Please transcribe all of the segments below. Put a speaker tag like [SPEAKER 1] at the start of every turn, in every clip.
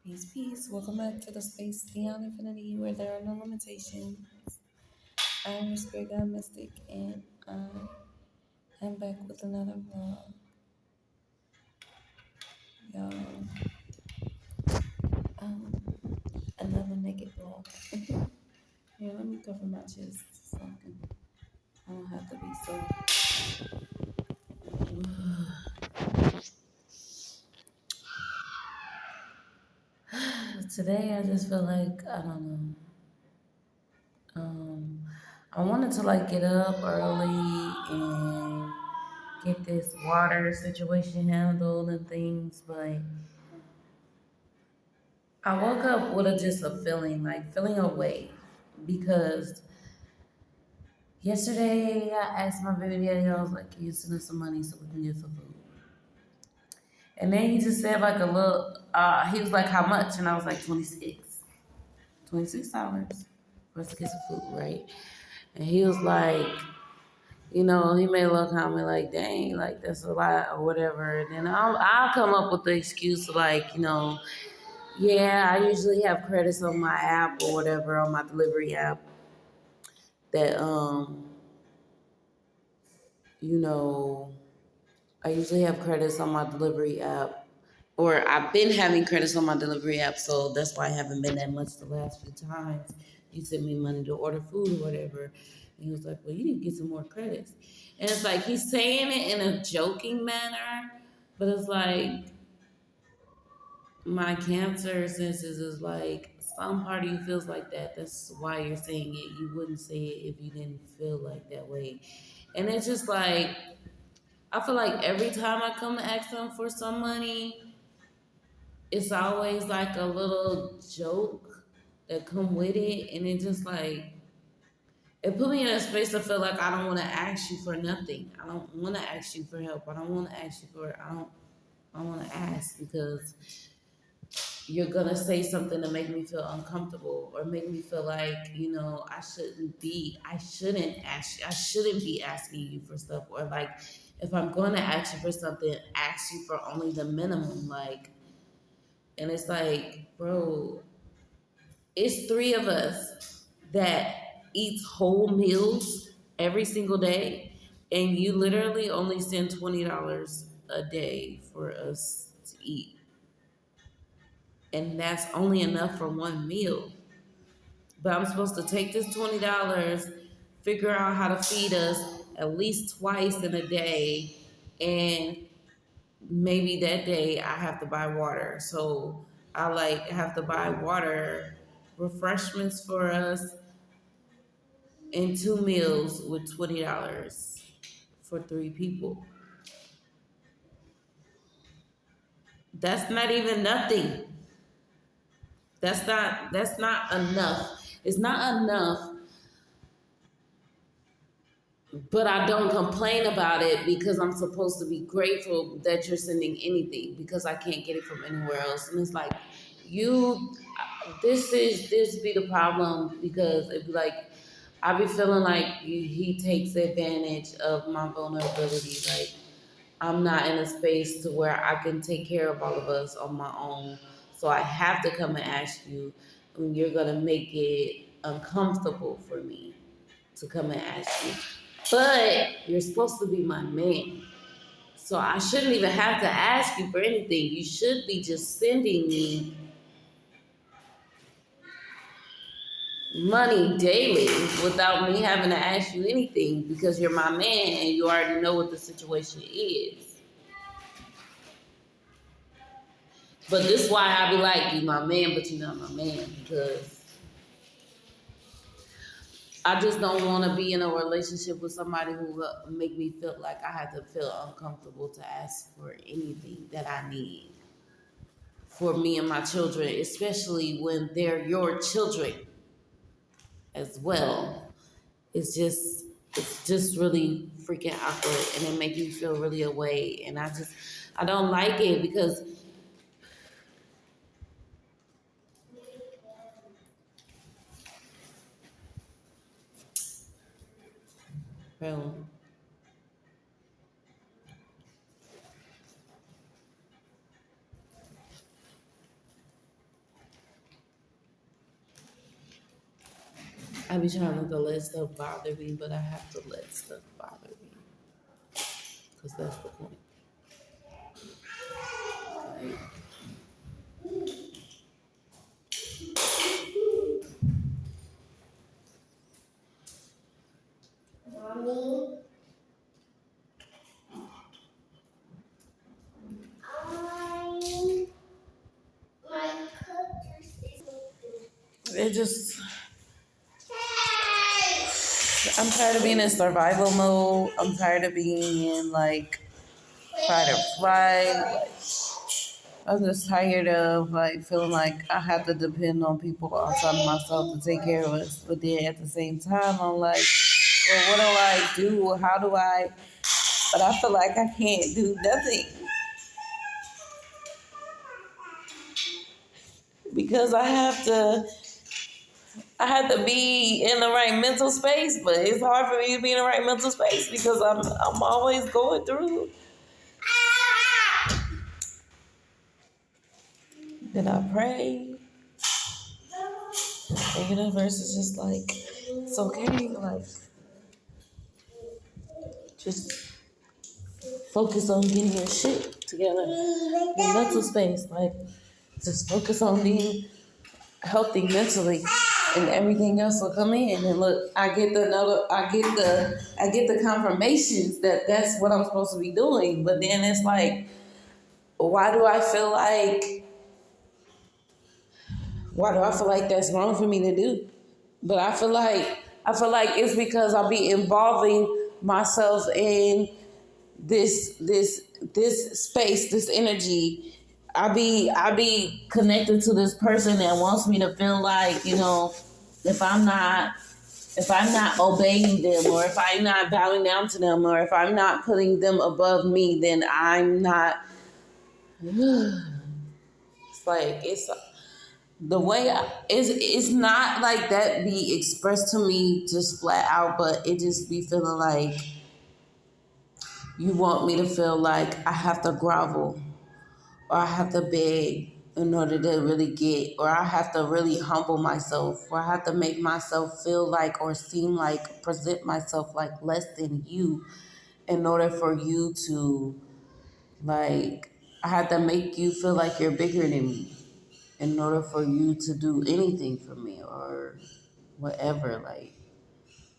[SPEAKER 1] Peace, peace. Welcome back to the space beyond infinity where there are no limitations. I'm your spirit guide mystic, and I am back with another vlog. Y'all, um, another naked vlog. Yeah, let me cover my chest so I don't have to be so. Today, I just feel like, I don't know. Um, I wanted to like get up early and get this water situation handled and things, but I woke up with just a feeling, like feeling away, because yesterday I asked my baby daddy, I was like, can you send us some money so we can get some food? And then he just said like a little, he was like, how much? And I was like, 26. $26 for us to get some food, right? And he was like, he made a little comment like, dang, like that's a lot or whatever. And then I'll come up with the excuse like, yeah, I usually have credits on my app or whatever, on my delivery app that you know, I usually have credits on my delivery app. Or I've been having credits on my delivery app, so that's why I haven't been that much the last few times. You sent me money to order food or whatever. And he was like, well, you need to get some more credits. And it's like he's saying it in a joking manner, but it's like my cancer senses is like some part of you feels like that. That's why you're saying it. You wouldn't say it if you didn't feel like that way. And it's just like I feel like every time I come to ask them for some money, it's always like a little joke that come with it, and it just like it put me in a space to feel like I don't want to ask you for nothing. I don't want to ask you for help. I don't want to ask you for. I want to ask because you're gonna say something to make me feel uncomfortable or make me feel like I shouldn't ask, I shouldn't be asking you for stuff, or like if I'm going to ask you for something, ask you for only the minimum, like. And it's like, bro, it's three of us that eats whole meals every single day, and you literally only send $20 a day for us to eat, and that's only enough for one meal. But I'm supposed to take this $20, figure out how to feed us at least twice in a day, and maybe that day I have to buy water. So I like have to buy water, refreshments for us, and two meals with $20 for three people. That's not even nothing. That's not enough. It's not enough, but I don't complain about it because I'm supposed to be grateful that you're sending anything because I can't get it from anywhere else. And it's like, you, this be the problem because it be like, I be feeling like he takes advantage of my vulnerability. Like, I'm not in a space to where I can take care of all of us on my own. So I have to come and ask you, and you're going to make it uncomfortable for me to come and ask you. But you're supposed to be my man. So I shouldn't even have to ask you for anything. You should be just sending me money daily without me having to ask you anything because you're my man and you already know what the situation is. But this is why I be like, you my man, but you're not my man, because I just don't want to be in a relationship with somebody who will make me feel like I have to feel uncomfortable to ask for anything that I need for me and my children, especially when they're your children as well. It's just really freaking awkward, and it makes me feel really away, and I don't like it because bro, I be trying not to let stuff bother me, but I have to let stuff bother me because that's the point. Like, it just, I'm tired of being in survival mode. I'm tired of being in like fight or flight. Like, I'm just tired of like feeling like I have to depend on people outside of myself to take care of us. But then at the same time, I'm like, well, what do I do? How do I? But I feel like I can't do nothing because I have to be in the right mental space. But it's hard for me to be in the right mental space because I'm always going through. Then I pray. The universe is just like, it's okay. Like, just focus on getting your shit together. Your mental space. Like, just focus on being healthy mentally, and everything else will come in. And look, I get the confirmations that that's what I'm supposed to be doing. But then it's like, why do I feel like, why do I feel like that's wrong for me to do? But I feel like it's because I'll be involving myself in this space, this energy. I be connected to this person that wants me to feel like, you know, if I'm not if I'm not obeying them, or if I'm not bowing down to them, or if I'm not putting them above me, then I'm not. It's like it's the way it's not like that be expressed to me just flat out, but it just be feeling like you want me to feel like I have to grovel or I have to beg in order to really get, or I have to really humble myself, or I have to make myself feel like or seem like, present myself like less than you in order for you to, like, I have to make you feel like you're bigger than me in order for you to do anything for me or whatever. Like,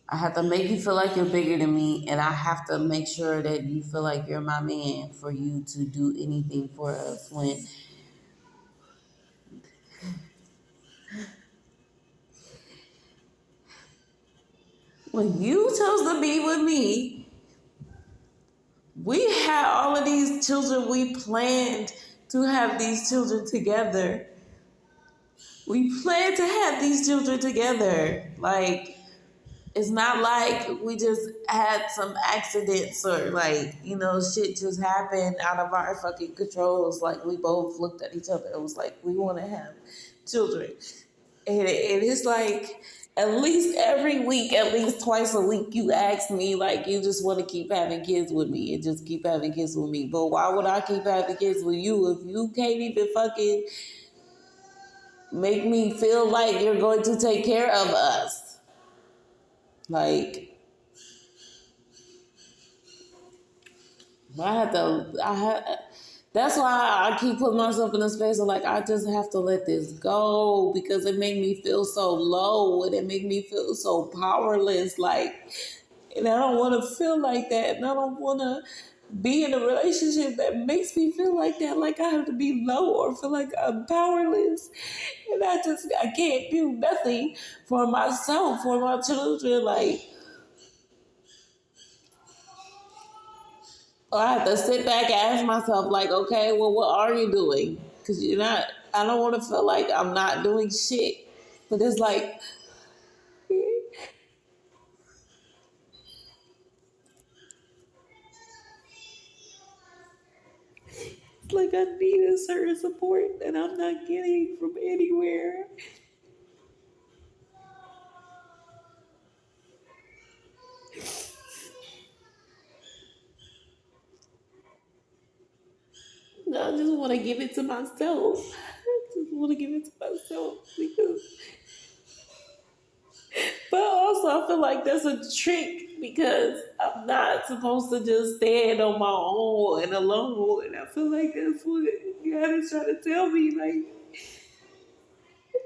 [SPEAKER 1] I have to make you feel like you're bigger than me, and I have to make sure that you feel like you're my man for you to do anything for us. When you chose to be with me, we had all of these children. We planned to have these children together. We planned to have these children together. Like, it's not like we just had some accidents or like, you know, shit just happened out of our fucking controls. Like, we both looked at each other. It was like, we want to have children. And it's like, at least every week, at least twice a week, you ask me, like, you just want to keep having kids with me and just keep having kids with me. But why would I keep having kids with you if you can't even fucking make me feel like you're going to take care of us? Like, I had, that's why I keep putting myself in a space of like, I just have to let this go because it made me feel so low and it made me feel so powerless. Like, and I don't want to feel like that. And I don't want to be in a relationship that makes me feel like that. Like I have to be low or feel like I'm powerless. And I can't do nothing for myself, for my children. Like, I have to sit back and ask myself, like, okay, well, what are you doing? Because you're not, I don't want to feel like I'm not doing shit. But it's like I need a certain support that I'm not getting from anywhere. I just want to give it to myself. I just want to give it to myself because But also, I feel like that's a trick because I'm not supposed to just stand on my own and alone. And I feel like that's what God is trying to tell me. Like,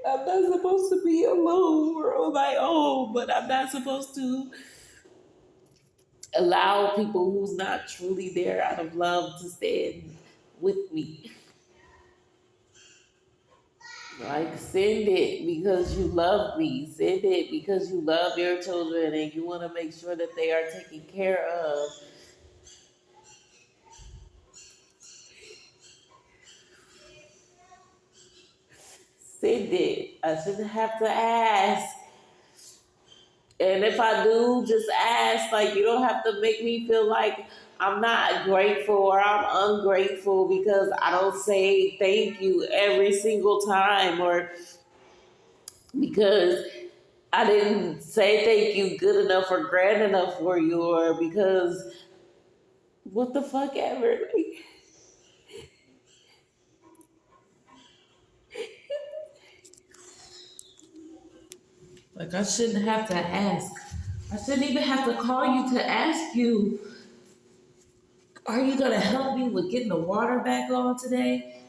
[SPEAKER 1] I'm not supposed to be alone or on my own, but I'm not supposed to allow people who's not truly there out of love to stand with me. Like, send it because you love me. Send it because you love your children and you want to make sure that they are taken care of. Send it. I shouldn't have to ask. And if I do, just ask. Like, you don't have to make me feel like I'm not grateful or I'm ungrateful because I don't say thank you every single time or because I didn't say thank you good enough or grand enough for you or because what the fuck ever. Like I shouldn't have to ask. I shouldn't even have to call you to ask you, are you gonna help me with getting the water back on today?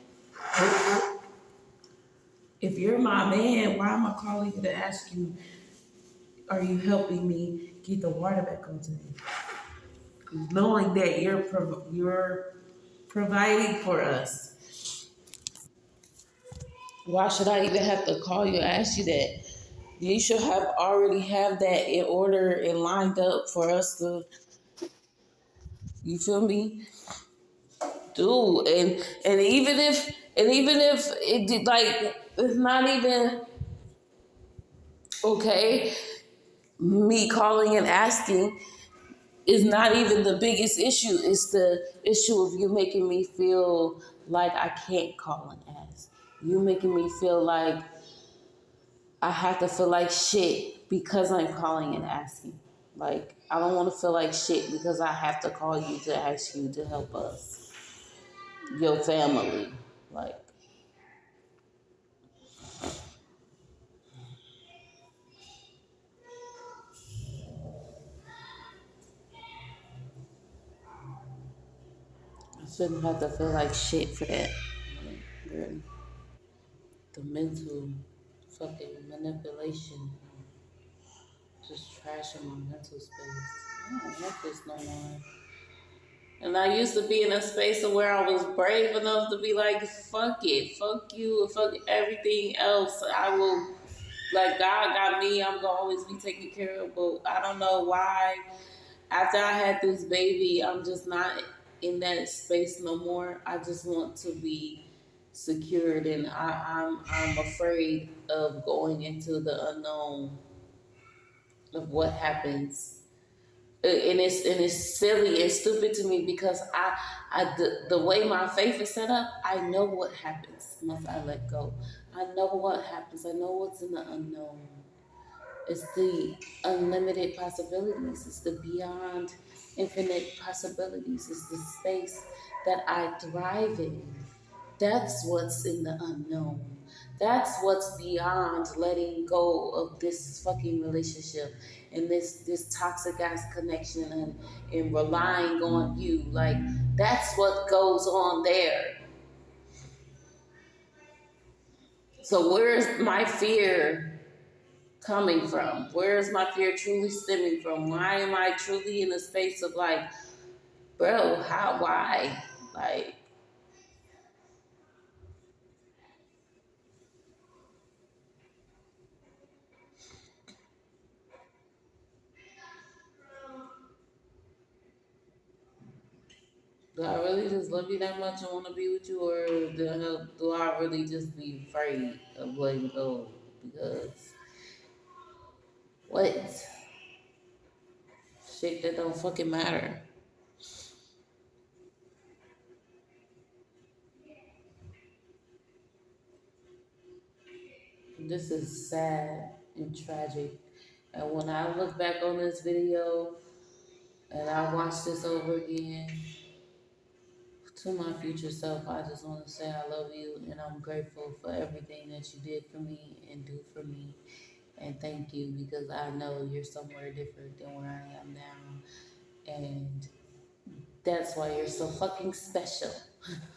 [SPEAKER 1] If you're my man, why am I calling you to ask you, are you helping me get the water back on today? Knowing that you're providing for us. Why should I even have to call you and ask you that? You should have already have that in order and lined up for us to, you feel me? Do and even if it did like it's not even okay, me calling and asking is not even the biggest issue. It's the issue of you making me feel like I can't call and ask. You making me feel like I have to feel like shit because I'm calling and asking. Like, I don't want to feel like shit because I have to call you to ask you to help us, your family. Like, I shouldn't have to feel like shit for that. Like, girl, the mental fucking manipulation, just trashing my mental space. I don't want this no more. And I used to be in a space of where I was brave enough to be like, fuck it, fuck you, fuck everything else. I will, like, God got me, I'm gonna always be taken care of. But I don't know why, after I had this baby, I'm just not in that space no more. I just want to be secured, and I'm afraid of going into the unknown of what happens. And it's silly and stupid to me because the way my faith is set up, I know what happens once I let go. I know what happens. I know what's in the unknown. It's the unlimited possibilities. It's the beyond infinite possibilities. It's the space that I thrive in. That's what's in the unknown. That's what's beyond letting go of this fucking relationship and this toxic ass connection and relying on you. Like that's what goes on there. So where's my fear coming from? Where is my fear truly stemming from? Why am I truly in a space of like, bro, how, why? Like, do I really just love you that much and want to be with you, or do I really just be afraid of letting go? Because what? Shit that don't fucking matter. This is sad and tragic. And when I look back on this video and I watch this over again, to my future self, I just want to say I love you and I'm grateful for everything that you did for me and do for me. And thank you because I know you're somewhere different than where I am now. And that's why you're so fucking special.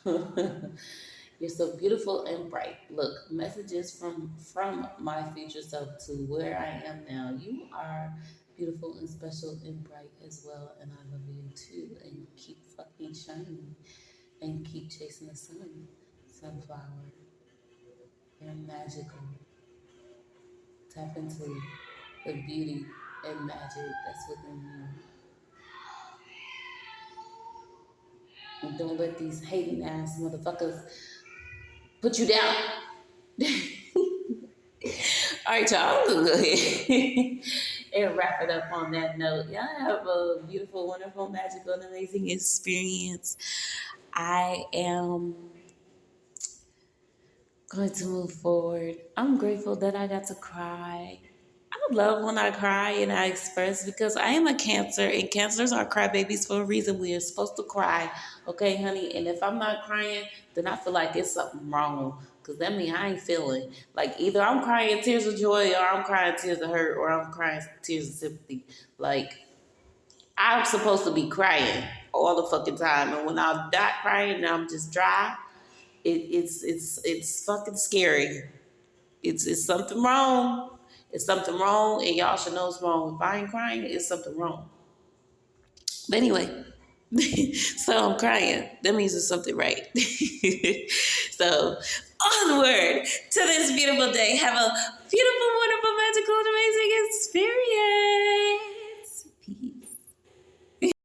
[SPEAKER 1] You're so beautiful and bright. Look, messages from my future self to where I am now. You are beautiful and special and bright as well, and I love you too. And keep fucking shining and keep chasing the sun. Sunflower, you're magical. Tap into the beauty and magic that's within you. And don't let these hating ass motherfuckers put you down. All right, y'all. I'm gonna go ahead and wrap it up on that note. Y'all have a beautiful, wonderful, magical, and amazing experience. I am going to move forward. I'm grateful that I got to cry. I love when I cry and I express because I am a Cancer and Cancers are crybabies for a reason. We are supposed to cry, okay, honey? And if I'm not crying, then I feel like it's something wrong because that means I ain't feeling. Like either I'm crying tears of joy or I'm crying tears of hurt or I'm crying tears of sympathy. Like I'm supposed to be crying all the fucking time. And when I'm not crying and I'm just dry, it's fucking scary. It's something wrong. It's something wrong, and y'all should know it's wrong. If I ain't crying, it's something wrong. But anyway, so I'm crying. That means there's something right. So onward to this beautiful day. Have a beautiful, wonderful, magical, and amazing experience.